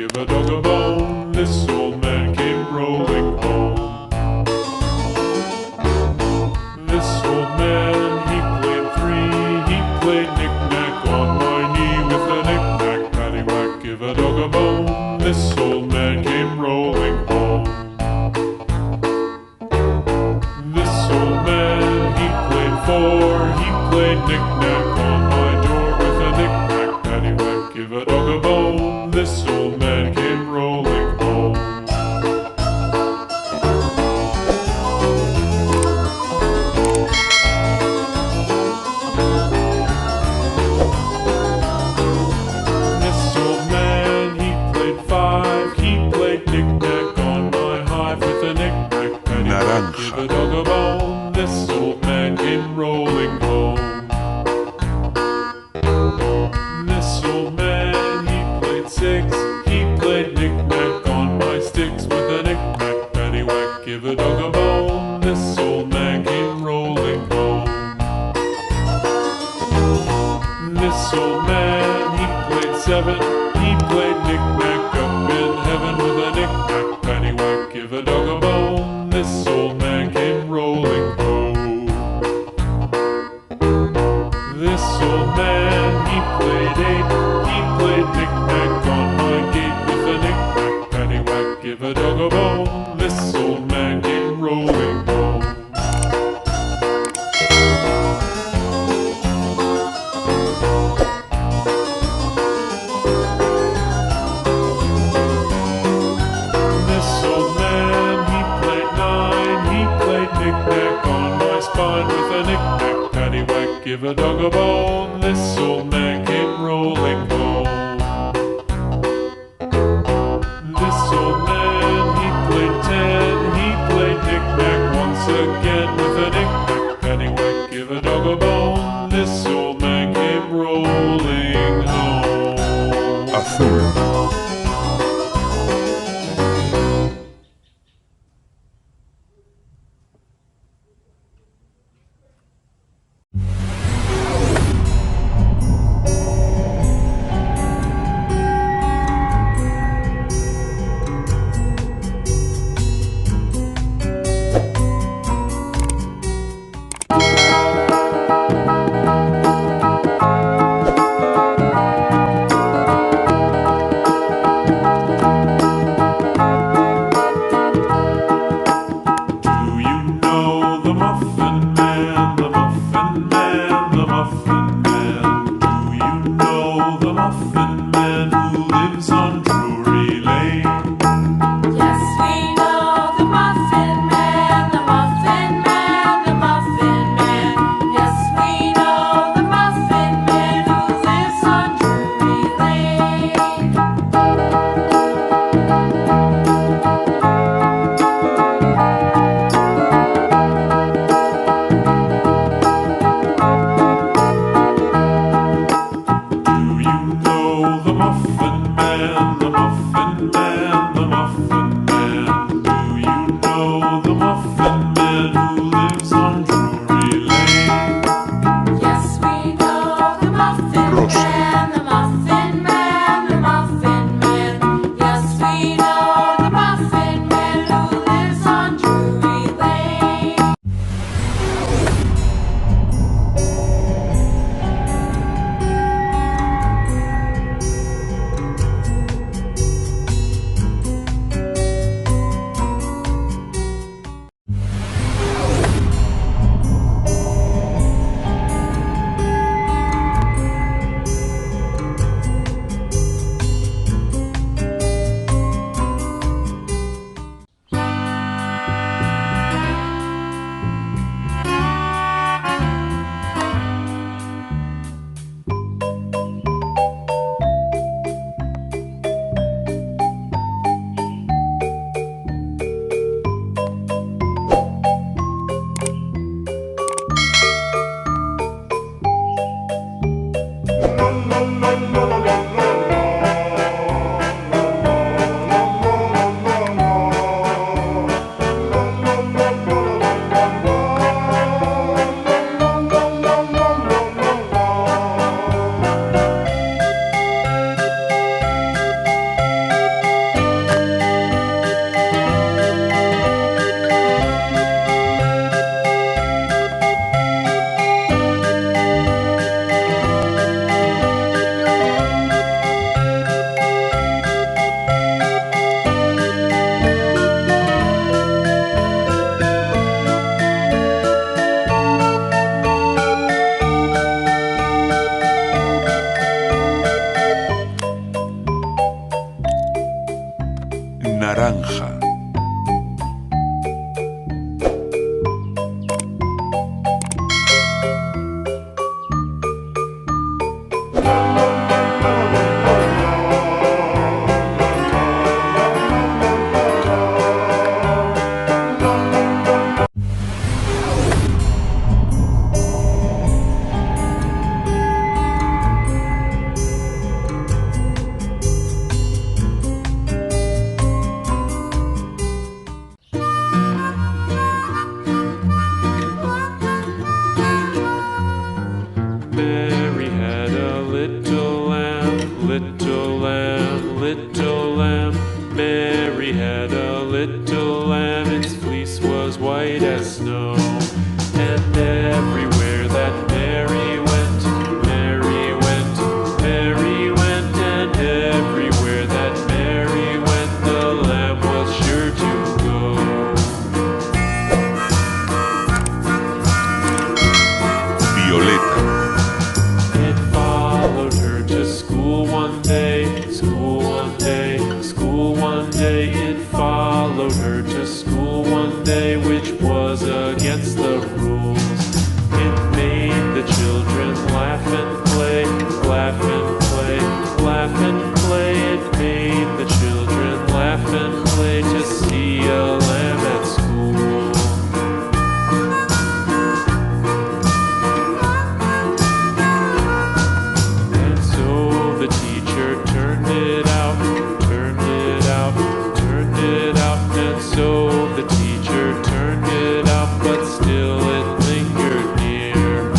give a dog a bone. This old man came rolling home. This old man, he played three. He played knick-knack on my knee with a knick-knack, paddywhack, give a dog a bone. This old man came rolling home. This old man, he played four. He played knick-knack on my door with a knick-knack, paddywhack, give a dog a bone. This old man came rolling home. This old man, he played five. He played knick-knack on my hive with a knick-knack, paddywhack, give a dog a bone. This old man came rolling home. This old man, he played six. He played knick-knack on my sticks with a knick-knack, paddywhack, give a dog a bone. This old man came rolling home. This old man, he played seven. He played knick-knack up in heaven with a knick-knack, paddywhack, give a dog a bone. This old man came rolling home. This old man, he played eight. He played knick-knack on my gate with a knick-knack, paddywhack, give a dog a bone. This old man came rolling home. This old man, he played nine. He played knick-knack on my spine with a knick-knack, paddywhack, give a dog a bone. This old man came rolling home. This old man, he played ten. He played knick-knack once again with a knick-knack, paddywhack, give a dog a bone. This old man came rolling home. Azul. The Muffin Man, naranja. Mary had a little lamb, little lamb, little lamb. Mary had a little lamb, its fleece was white as snow. And everywhere that Mary went, Mary went, Mary went. And everywhere that Mary went, the lamb was sure to go. Violeta. It followed her to school one day, school one day, school one day. It followed her to school one day, which was against the rules. It made the children laugh and play, laugh and play, laugh and play. It made the children laugh and play to see a lamb at school. And so the teacher turned it out, turned it out, turned it out. And so the teacher turned it out, but still it lingered near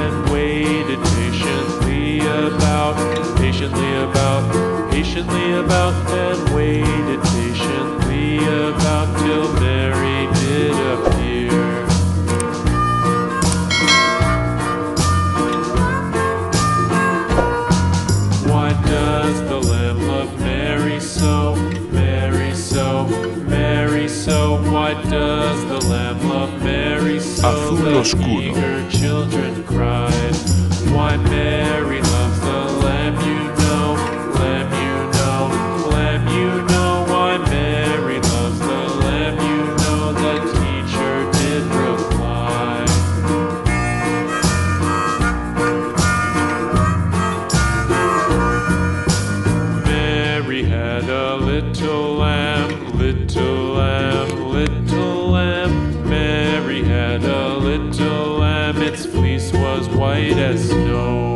and waited patiently about, patiently about, patiently about, and waited patiently about till Mary did appear. Why does the lamb love Mary so, Mary so, Mary so? Why does the lamb love Mary so? Azul The oscuro. eager children cried. Why Mary loves the lamb, you know, lamb, you know, lamb, you know. Why Mary loves the lamb, you know. The teacher did reply. Mary had a little lamb, little lamb, little lamb. Mary had a little lamb, its fleece was white as snow.